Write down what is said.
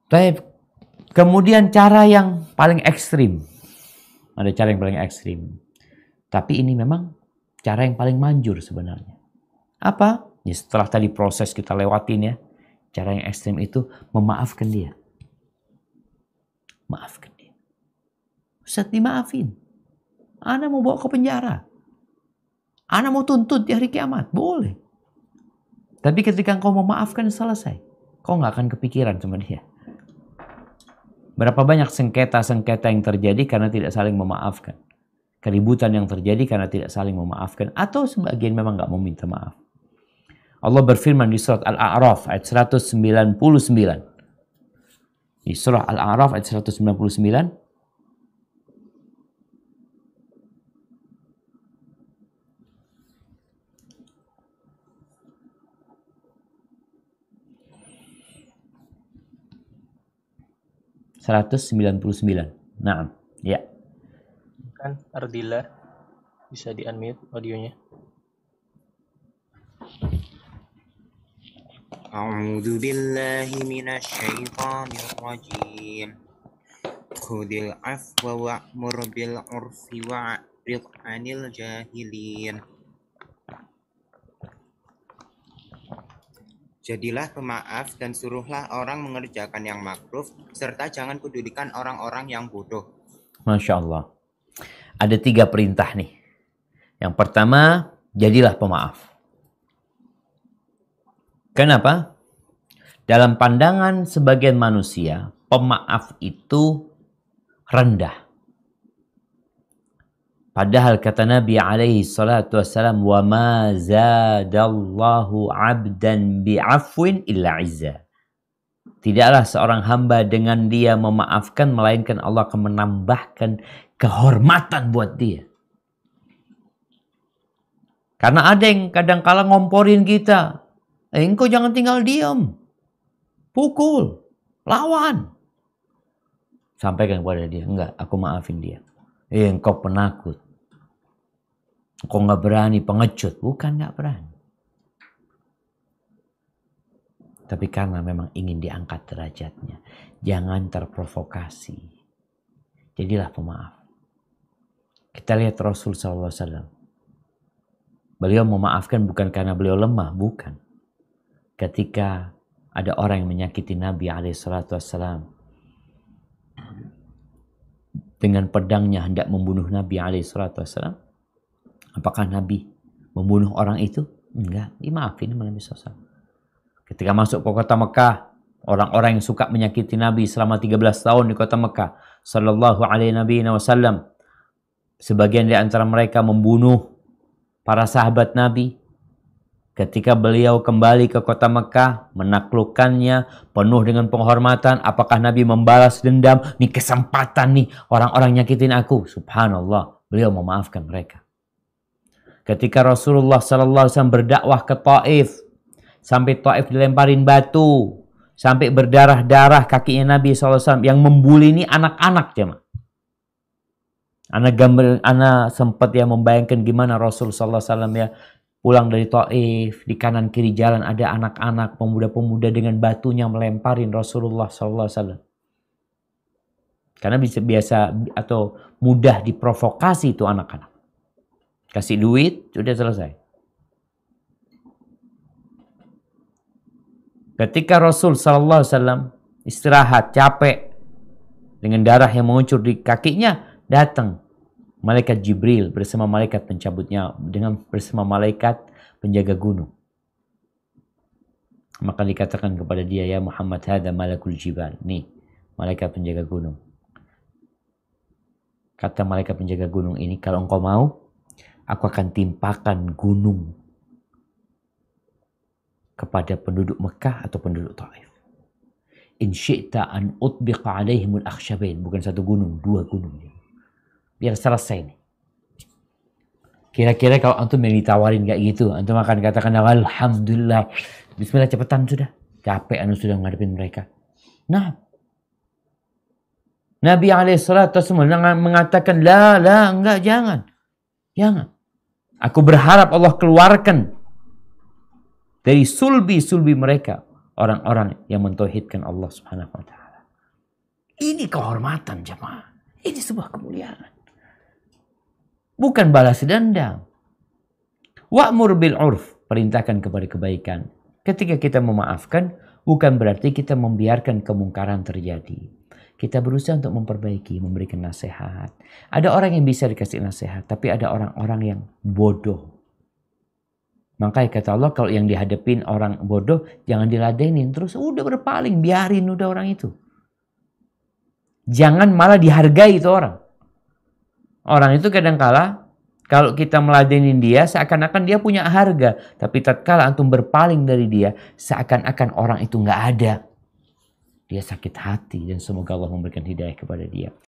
Baik. Kemudian cara yang paling ekstrim. Ada cara yang paling ekstrim. Tapi ini memang cara yang paling manjur sebenarnya. Apa? Ya setelah tadi proses kita lewatin ya. Cara yang ekstrim itu memaafkan dia. Maafkan dia. Ustaz, dimaafin. Ana mau bawa ke penjara. Ana mau tuntut di hari kiamat. Boleh. Tapi ketika engkau memaafkan, selesai. Kau nggak akan kepikiran sama dia. Berapa banyak sengketa-sengketa yang terjadi karena tidak saling memaafkan. Keributan yang terjadi karena tidak saling memaafkan. Atau sebagian memang nggak mau minta maaf. Allah berfirman di surat Al-A'raf ayat 199. Di surah Al-A'raf ayat 199. Nah, ya. Kan Ardila bisa di-unmute audionya. A'udzu billahi minasy syaithanir rajim. Khudil afwa wa'mur bil 'urfi wa'rid 'anil jahilin. Jadilah pemaaf dan suruhlah orang mengerjakan yang makruf, serta jangan pedulikan orang-orang yang bodoh. Masya Allah. Ada 3 perintah nih. Yang pertama, jadilah pemaaf. Kenapa? Dalam pandangan sebagian manusia, pemaaf itu rendah. Padahal kata Nabi alaihi salatu wassalam, wa ma zadallahu 'abdan bi'afwin illa 'izza. Tidaklah seorang hamba dengan dia memaafkan, melainkan Allah akan menambahkan kehormatan buat dia. Karena ada yang kadang-kala ngomporin kita. Engkau jangan tinggal diam. Pukul. Lawan. Sampaikan kepada dia. Enggak, aku maafin dia. Engkau penakut. Engkau nggak berani, pengecut. Bukan nggak berani. Tapi karena memang ingin diangkat derajatnya. Jangan terprovokasi. Jadilah pemaaf. Kita lihat Rasul SAW. Beliau memaafkan bukan karena beliau lemah. Bukan. Ketika ada orang yang menyakiti Nabi SAW. Dengan pedangnya hendak membunuh Nabi SAW. Apakah Nabi membunuh orang itu? Enggak. Dimaafin oleh Nabi SAW. Ketika masuk ke kota Mekah, orang-orang yang suka menyakiti Nabi selama 13 tahun di kota Mekah, sallallahu alaihi wasallam, sebagian di antara mereka membunuh para sahabat Nabi. Ketika beliau kembali ke kota Mekah, menaklukkannya penuh dengan penghormatan, apakah Nabi membalas dendam? Nih kesempatan nih, orang-orang nyakitin aku. Subhanallah, beliau memaafkan mereka. Ketika Rasulullah sallallahu alaihi wasallam berdakwah ke Taif, sampai Taif dilemparin batu, sampai berdarah-darah kakinya Nabi SAW. Yang membuli ini anak-anak jemaah. Anak sempat ya membayangkan gimana Rasul SAW ya pulang dari Taif, di kanan kiri jalan ada anak-anak, pemuda-pemuda dengan batunya melemparin Rasulullah SAW. Karena biasa atau mudah diprovokasi itu anak-anak. Kasih duit, sudah selesai. Ketika Rasul SAW istirahat, capek, dengan darah yang mengucur di kakinya, datang malaikat Jibril bersama malaikat pencabutnya, bersama malaikat penjaga gunung. Maka dikatakan kepada dia, ya Muhammad, hada malakul jibal. Nih, malaikat penjaga gunung. Kata malaikat penjaga gunung ini, kalau engkau mau, aku akan timpakan gunung kepada penduduk Mekah atau penduduk Taif. In syi'ta an utbiqa alaihimul akhsyabain. Bukan satu gunung, 2 gunung. Biar selesai nih. Kira-kira kalau antum yang ditawarin kayak gitu, antum akan katakan, alhamdulillah, bismillah, cepetan sudah. Capek antum sudah ngadepin mereka. Nah, Nabi SAW mengatakan, enggak, jangan. Aku berharap Allah keluarkan dari sulbi-sulbi mereka orang-orang yang mentauhidkan Allah Subhanahu wa taala. Ini kehormatan jemaah. Ini sebuah kemuliaan. Bukan balas dendam. Wa'mur bil urf. Perintahkan kepada kebaikan. Ketika kita memaafkan, bukan berarti kita membiarkan kemungkaran terjadi. Kita berusaha untuk memperbaiki, memberikan nasihat. Ada orang yang bisa dikasih nasihat, tapi ada orang-orang yang bodoh. Makanya kata Allah, kalau yang dihadapin orang bodoh, jangan diladenin. Terus udah berpaling, biarin udah orang itu. Jangan malah dihargai itu orang. Orang itu kadangkala, kalau kita meladenin dia, seakan-akan dia punya harga. Tapi tatkala antum berpaling dari dia, seakan-akan orang itu nggak ada. Dia sakit hati dan semoga Allah memberikan hidayah kepada dia.